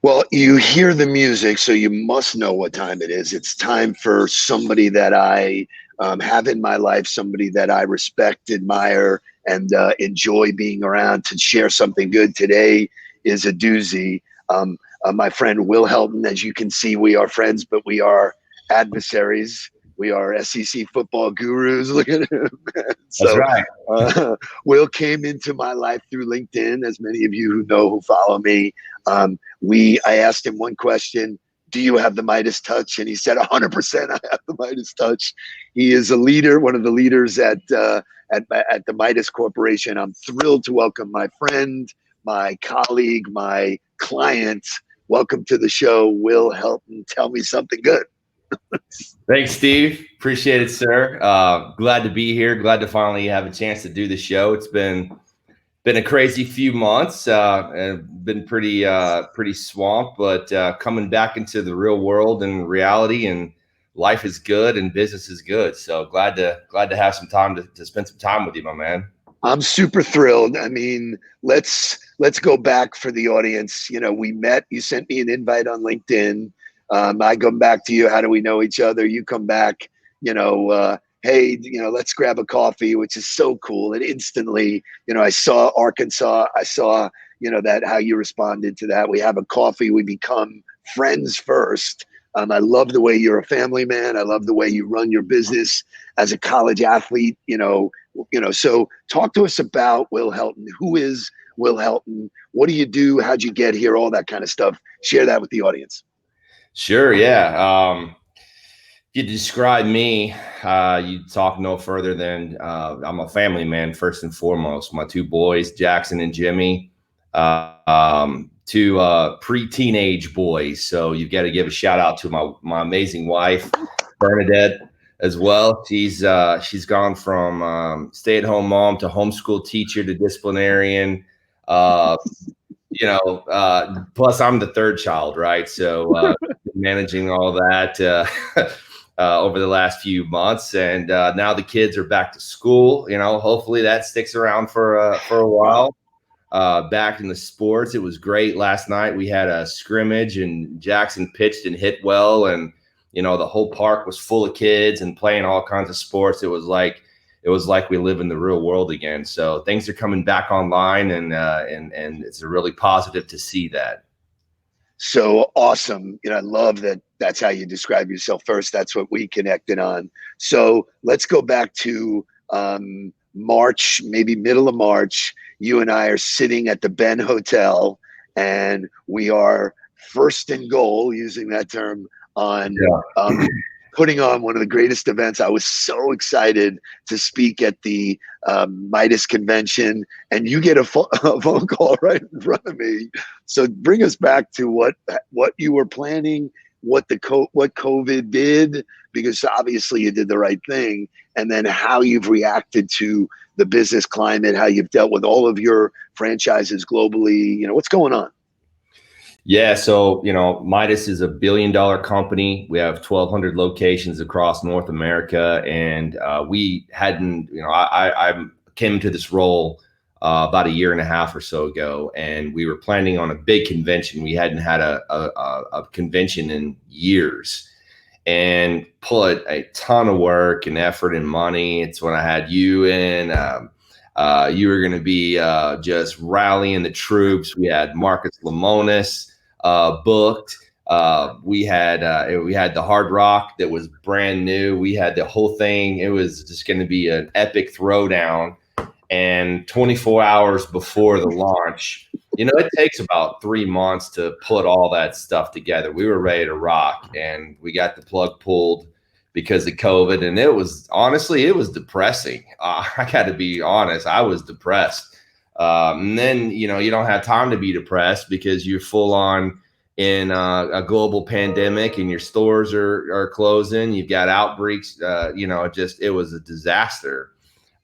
Well, you hear the music, so you must know what time it is. It's time for somebody that I have in my life, somebody that I respect, admire, and enjoy being around to share something good. Today is a doozy. My friend Will Helton, as you can see, we are friends, but we are adversaries. We are SEC football gurus. Look at him. That's So right. Will came into my life through LinkedIn, as many of you who know who follow me. I asked him one question: do you have the Midas touch? And he said 100% I have the Midas touch. He is a leader, one of the leaders at the Midas Corporation. I'm thrilled to welcome my friend, my colleague, my client. Welcome to the show, Will Helton. Tell me something good. Thanks, Steve. Appreciate it, sir. Glad to be here. Glad to finally have a chance to do the show. It's been a crazy few months. And been pretty swamped, but coming back into the real world and reality, and life is good and business is good. So glad to have some time to spend some time with you, my man. I'm super thrilled. I mean, let's go back for the audience. You know, we met. You sent me an invite on LinkedIn. I come back to you. How do we know each other? You come back. Hey, let's grab a coffee, which is so cool. And instantly, I saw Arkansas. I saw, that how you responded to that. We have a coffee. We become friends first. I love the way you're a family man. I love the way you run your business as a college athlete. So talk to us about Will Helton. Who is Will Helton? What do you do? How'd you get here? All that kind of stuff. Share that with the audience. Sure, yeah. If you describe me, you talk no further than I'm a family man first and foremost. My two boys, Jackson and Jimmy, two pre-teenage boys. So you've got to give a shout out to my amazing wife, Bernadette, as well. She's gone from stay-at-home mom to homeschool teacher to disciplinarian. Plus I'm the third child, right? So managing all that over the last few months, and now the kids are back to school. Hopefully that sticks around for a while. Back in the sports, it was great. Last night we had a scrimmage, and Jackson pitched and hit well, and the whole park was full of kids and playing all kinds of sports. It was like we live in the real world again. So things are coming back online, and it's really positive to see that. So awesome. I love that. That's how you describe yourself first. That's what we connected on. So let's go back to March, maybe middle of March. You and I are sitting at the Ben Hotel, and we are first and goal, using that term, on putting on one of the greatest events. I was so excited to speak at the Midas Convention, and you get a phone call right in front of me. So bring us back to what you were planning, what COVID did, because obviously you did the right thing, and then how you've reacted to the business climate, how you've dealt with all of your franchises globally. What's going on? Yeah, so Midas is $1 billion company. We have 1,200 locations across North America, and we hadn't. I came into this role about a year and a half or so ago, and we were planning on a big convention. We hadn't had a convention in years, and put a ton of work and effort and money. It's when I had you in. You were going to be just rallying the troops. We had Marcus Lemonis booked. We had the Hard Rock that was brand new. We had the whole thing. It was just going to be an epic throwdown. And 24 hours before the launch, it takes about 3 months to put all that stuff together. We were ready to rock, and we got the plug pulled because of COVID. And it was depressing. I got to be honest. I was depressed. And then, you don't have time to be depressed because you're full on in a global pandemic, and your stores are closing. You've got outbreaks. It was a disaster.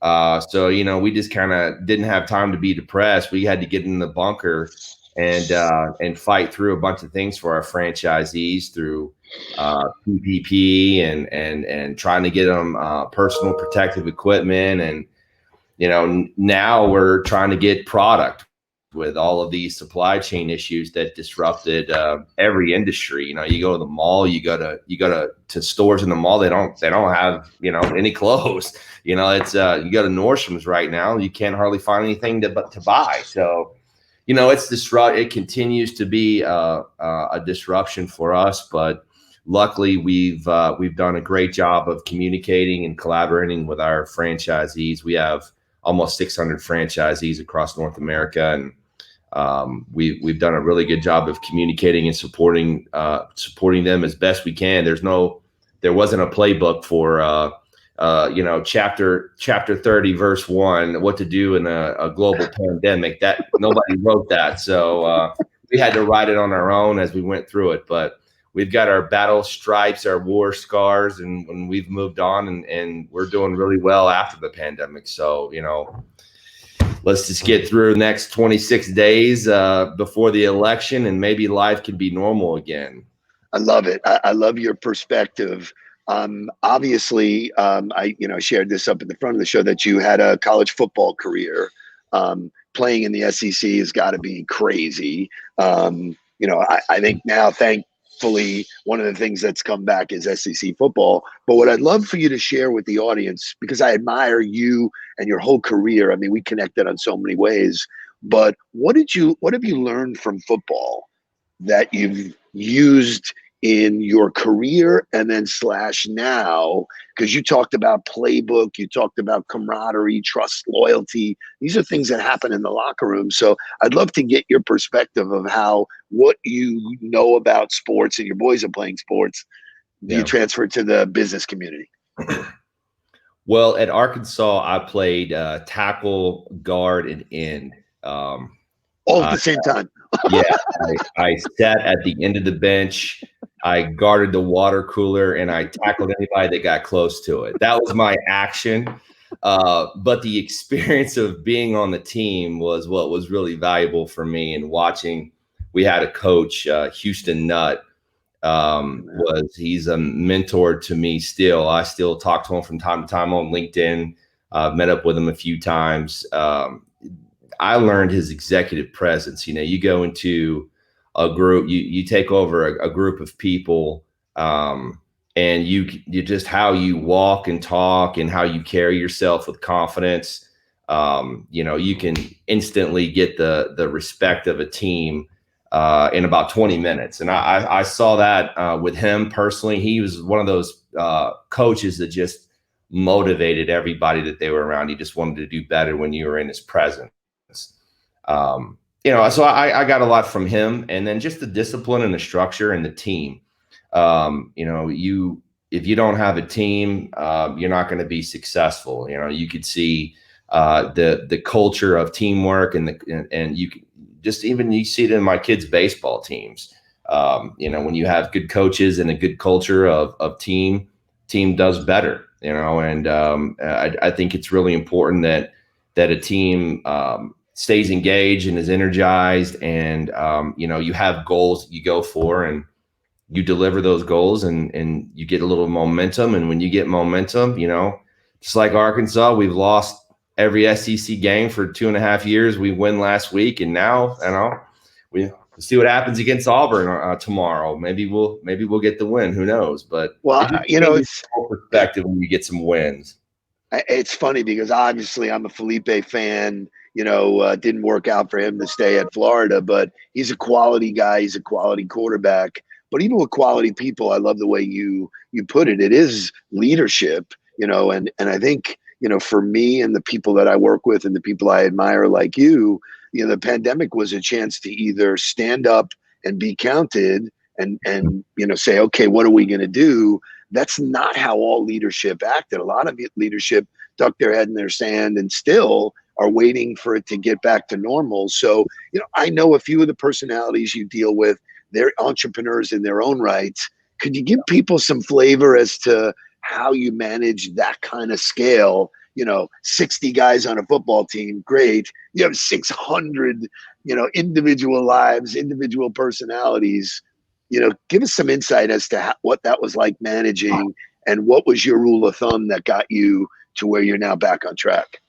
So we just kind of didn't have time to be depressed. We had to get in the bunker and fight through a bunch of things for our franchisees through PPP and trying to get them personal protective equipment. And now we're trying to get product. with all of these supply chain issues that disrupted every industry. You know, you go to the mall, you go to stores in the mall, they don't have, you know, any clothes. You know, it's you go to Nordstrom's right now, you can't hardly find anything to buy. So, you know, it continues to be a disruption for us, but luckily we've done a great job of communicating and collaborating with our franchisees. We have almost 600 franchisees across North America, and we've done a really good job of communicating and supporting them as best we can. There wasn't a playbook for you know, chapter 30 verse 1, what to do in a global pandemic. That nobody wrote that, so we had to write it on our own as we went through it. But we've got our battle stripes, our war scars, and we've moved on, and we're doing really well after the pandemic. So, you know, let's just get through the next 26 days before the election, and maybe life can be normal again. I love it. I love your perspective. Obviously, I shared this up at the front of the show that you had a college football career. Playing in the SEC has got to be crazy. I think now, thankfully, one of the things that's come back is SEC football. But what I'd love for you to share with the audience, because I admire you and your whole career. I mean, we connected on so many ways. But what have you learned from football that you've used in your career and then / now? Because you talked about playbook, you talked about camaraderie, trust, loyalty. These are things that happen in the locker room. So I'd love to get your perspective of how what you know about sports, and your boys are playing sports, you transfer to the business community. Well, at Arkansas, I played tackle, guard, and end. All at the same time. Yeah, I sat at the end of the bench. I guarded the water cooler, and I tackled anybody that got close to it. That was my action. But the experience of being on the team was what was really valuable for me. And watching, we had a coach, Houston Nutt, he's a mentor to me still. I still talk to him from time to time on LinkedIn. Met up with him a few times. I learned his executive presence. You know, you go into a group, you take over a group of people, and you just how you walk and talk and how you carry yourself with confidence. You know, you can instantly get the respect of a team in about 20 minutes. And I saw that with him personally. He was one of those coaches that just motivated everybody that they were around. He just wanted to do better when you were in his presence. So I got a lot from him, and then just the discipline and the structure and the team. If you don't have a team, you're not going to be successful. You know, you could see the culture of teamwork, and you see it in my kids' baseball teams. When you have good coaches and a good culture of team does better. You know, and I think it's really important that a team stays engaged and is energized, and you have goals that you go for, and you deliver those goals, and you get a little momentum. And when you get momentum, just like Arkansas, we've lost every SEC game for 2.5 years. We win last week, and now we'll see what happens against Auburn tomorrow. Maybe we'll get the win. Who knows? But it's perspective when you get some wins. It's funny because obviously I'm a Felipe fan. Didn't work out for him to stay at Florida, but he's a quality guy. He's a quality quarterback. But even with quality people, I love the way you put it. It is leadership, and I think, for me and the people that I work with and the people I admire like you, the pandemic was a chance to either stand up and be counted and say, okay, what are we going to do? That's not how all leadership acted. A lot of leadership ducked their head in their sand and still are waiting for it to get back to normal. So, I know a few of the personalities you deal with. They're entrepreneurs in their own rights. Could you give people some flavor as to how you manage that kind of scale? 60 guys on a football team, great. You have 600, individual lives, individual personalities. Give us some insight as to what that was like managing, and what was your rule of thumb that got you to where you're now back on track.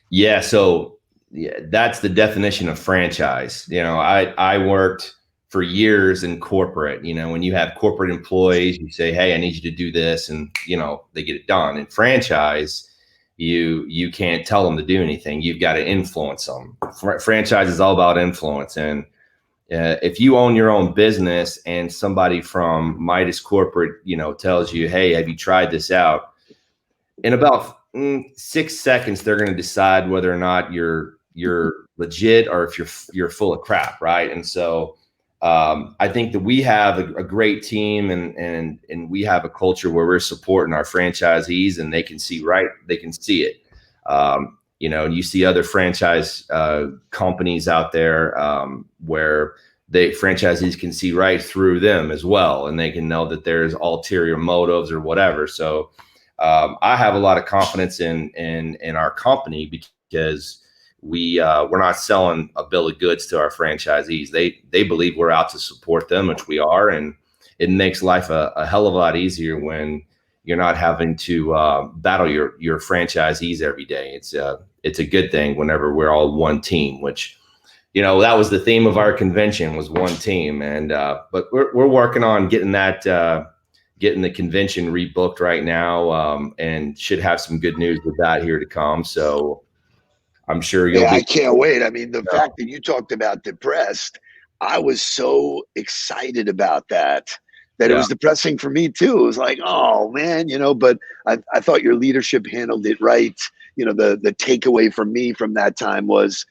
Yeah. So yeah, that's the definition of franchise. I worked for years in corporate. When you have corporate employees, you say, hey, I need you to do this, and they get it done. In franchise, you can't tell them to do anything. You've got to influence them. Franchise is all about influence. And if you own your own business and somebody from Midas Corporate, tells you, hey, have you tried this out? In about 6 seconds, they're going to decide whether or not you're legit or if you're full of crap, right? And so I think that we have a great team, and we have a culture where we're supporting our franchisees, and they can see it. You see other franchise companies out there where franchisees can see right through them as well, and they can know that there's ulterior motives or whatever. So I have a lot of confidence in our company, because we're not selling a bill of goods to our franchisees. They believe we're out to support them, which we are, and it makes life a hell of a lot easier when you're not having to battle your franchisees every day. It's a good thing whenever we're all one team, which that was the theme of our convention, was one team. And but we're working on getting the convention rebooked right now, and should have some good news with that here to come. So I'm sure I can't wait. I mean, the fact that you talked about depressed, I was so excited about that it was depressing for me too. It was like, oh man, but I thought your leadership handled it right. The takeaway from me from that time was,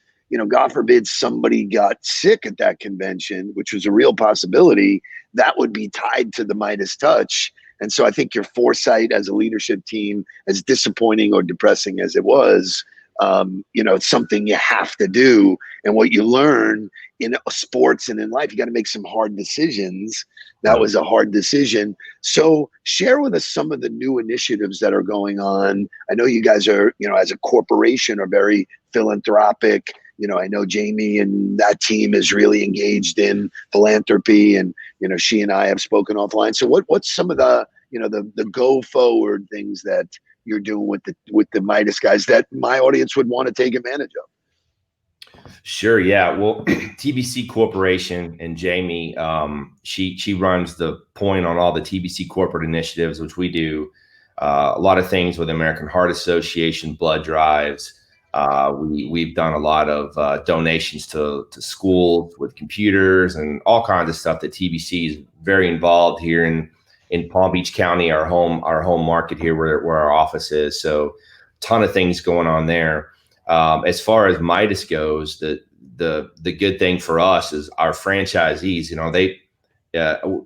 God forbid somebody got sick at that convention, which was a real possibility, that would be tied to the Midas touch. And so I think your foresight as a leadership team, as disappointing or depressing as it was, it's something you have to do. And what you learn in sports and in life, you got to make some hard decisions. That was a hard decision. So share with us some of the new initiatives that are going on. I know you guys are, as a corporation, are very philanthropic. I know Jamie and that team is really engaged in philanthropy, and, she and I have spoken offline. So what's some of the, the go forward things that you're doing with the Midas guys that my audience would want to take advantage of? Sure. Yeah. Well, TBC Corporation and Jamie, she runs the point on all the TBC corporate initiatives, which we do a lot of things with American Heart Association, blood drives. We've done a lot of donations to schools with computers and all kinds of stuff that TBC is very involved here in Palm Beach County, our home market here where our office is. So ton of things going on there. As far as Midas goes, the good thing for us is our franchisees,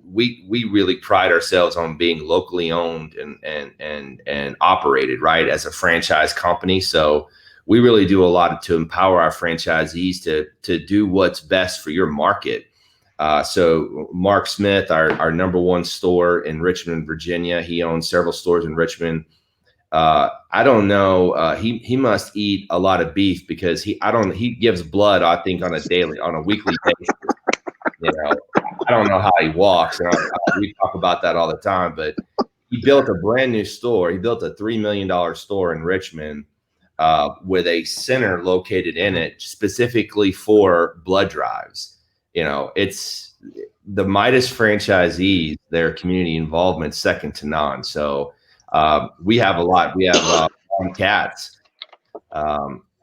we really pride ourselves on being locally owned and operated, right, as a franchise company. So we really do a lot to empower our franchisees to do what's best for your market. So Mark Smith, our number one store in Richmond, Virginia, he owns several stores in Richmond. I don't know. He must eat a lot of beef, because he gives blood, I think, on a weekly basis. I don't know how he walks, and we talk about that all the time, but he built a brand new store. He built a $3 million store in Richmond, with a center located in it specifically for blood drives. It's the Midas franchisees, their community involvement second to none. So we have a lot. We have Ron Katz,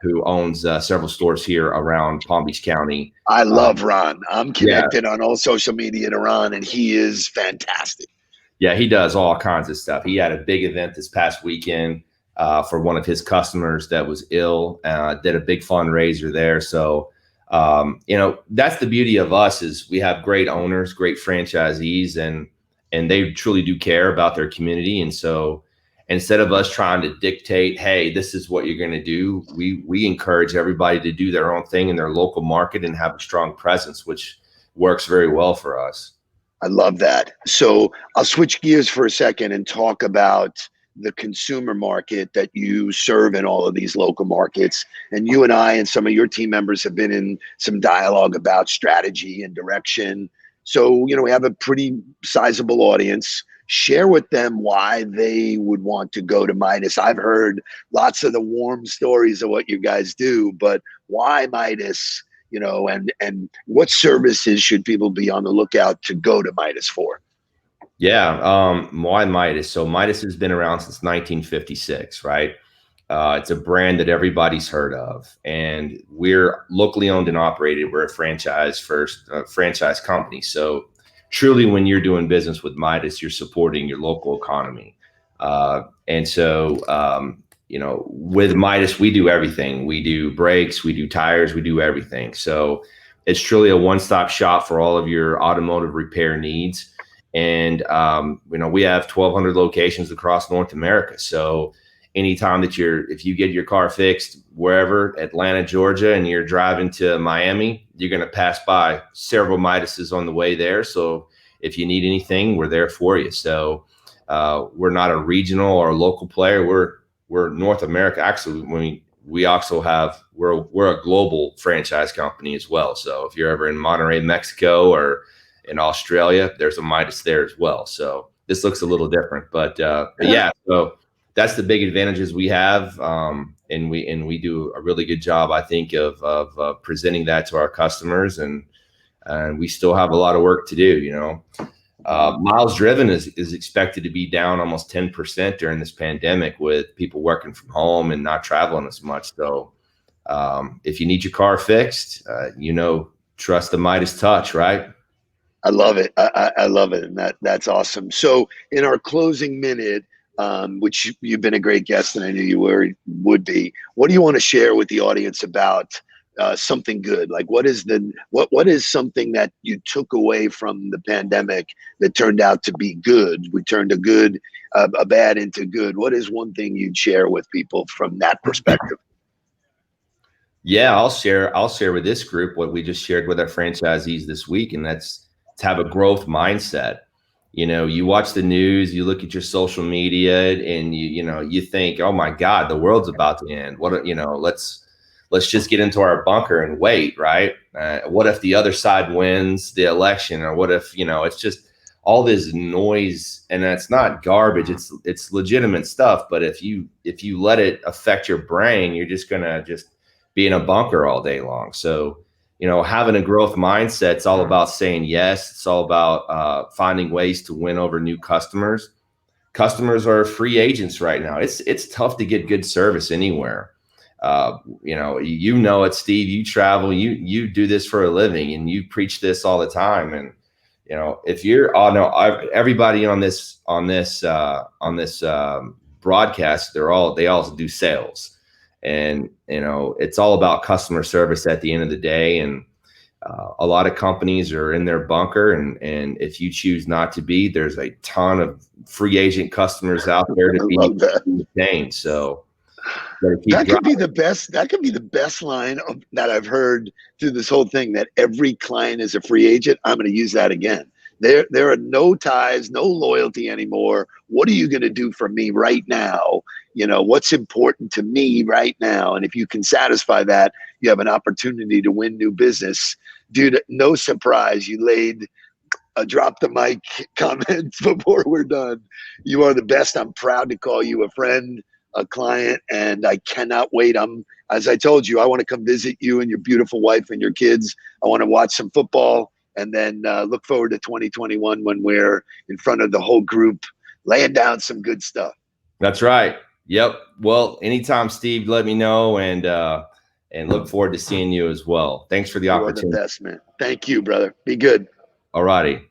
who owns several stores here around Palm Beach County. I love Ron. I'm connected on all social media to Ron, and he is fantastic. Yeah, he does all kinds of stuff. He had a big event this past weekend for one of his customers that was ill. Did a big fundraiser there. So that's the beauty of us, is we have great owners, great franchisees, and they truly do care about their community. And so instead of us trying to dictate, hey, this is what you're going to do, we encourage everybody to do their own thing in their local market and have a strong presence, which works very well for us. I love that. So I'll switch gears for a second and talk about the consumer market that you serve in all of these local markets. And you and I and some of your team members have been in some dialogue about strategy and direction. So, we have a pretty sizable audience. Share with them why they would want to go to Midas. I've heard lots of the warm stories of what you guys do, but why Midas? And what services should people be on the lookout to go to Midas for? Yeah, why Midas? So Midas has been around since 1956, right? It's a brand that everybody's heard of, and we're locally owned and operated. We're a franchise company. So truly, when you're doing business with Midas, you're supporting your local economy. With Midas, we do everything. We do brakes, we do tires, we do everything. So it's truly a one-stop shop for all of your automotive repair needs. And we have 1,200 locations across North America. So anytime if you get your car fixed wherever, Atlanta, Georgia, and you're driving to Miami, you're going to pass by several Midases on the way there. So if you need anything, we're there for you. So we're not a regional or a local player. We're North America. Actually, we're a global franchise company as well. So if you're ever in Monterrey, Mexico, or in Australia, there's a Midas there as well. So this looks a little different, but yeah. So that's the big advantages we have, and we do a really good job, I think, of presenting that to our customers, and we still have a lot of work to do. Miles driven is expected to be down almost 10% during this pandemic, with people working from home and not traveling as much. So if you need your car fixed, trust the Midas touch, right? I love it. I love it. And that's awesome. So in our closing minute, which you've been a great guest, and I knew you would be, what do you want to share with the audience about something good? Like what is something that you took away from the pandemic that turned out to be good? We turned a bad into good. What is one thing you'd share with people from that perspective? Yeah, I'll share with this group what we just shared with our franchisees this week, and that's to have a growth mindset. You watch the news, you look at your social media, and you think, oh my God, the world's about to end. Let's just get into our bunker and wait, right? What if the other side wins the election? Or what if, it's just all this noise, and that's not garbage. It's legitimate stuff. But if you let it affect your brain, you're just gonna be in a bunker all day long. So, having a growth mindset, it's all about saying yes. It's all about finding ways to win over new customers. Customers are free agents right now. It's tough to get good service anywhere. It, Steve. You travel. You do this for a living, and you preach this all the time. And if you're, everybody on this broadcast, they all do sales. And, it's all about customer service at the end of the day. And a lot of companies are in their bunker. And if you choose not to be, there's a ton of free agent customers out there to be retained. So that could be the best line that I've heard through this whole thing, that every client is a free agent. I'm going to use that again. There are no ties, no loyalty anymore. What are you going to do for me right now? What's important to me right now? And if you can satisfy that, you have an opportunity to win new business. Dude, no surprise, you laid a drop the mic comment before we're done. You are the best. I'm proud to call you a friend, a client, and I cannot wait. As I told you, I want to come visit you and your beautiful wife and your kids. I want to watch some football, and then look forward to 2021 when we're in front of the whole group laying down some good stuff. That's right. Yep. Well, anytime, Steve, let me know, and look forward to seeing you as well. Thanks for the opportunity. You are the best, man. Thank you, brother. Be good. All righty.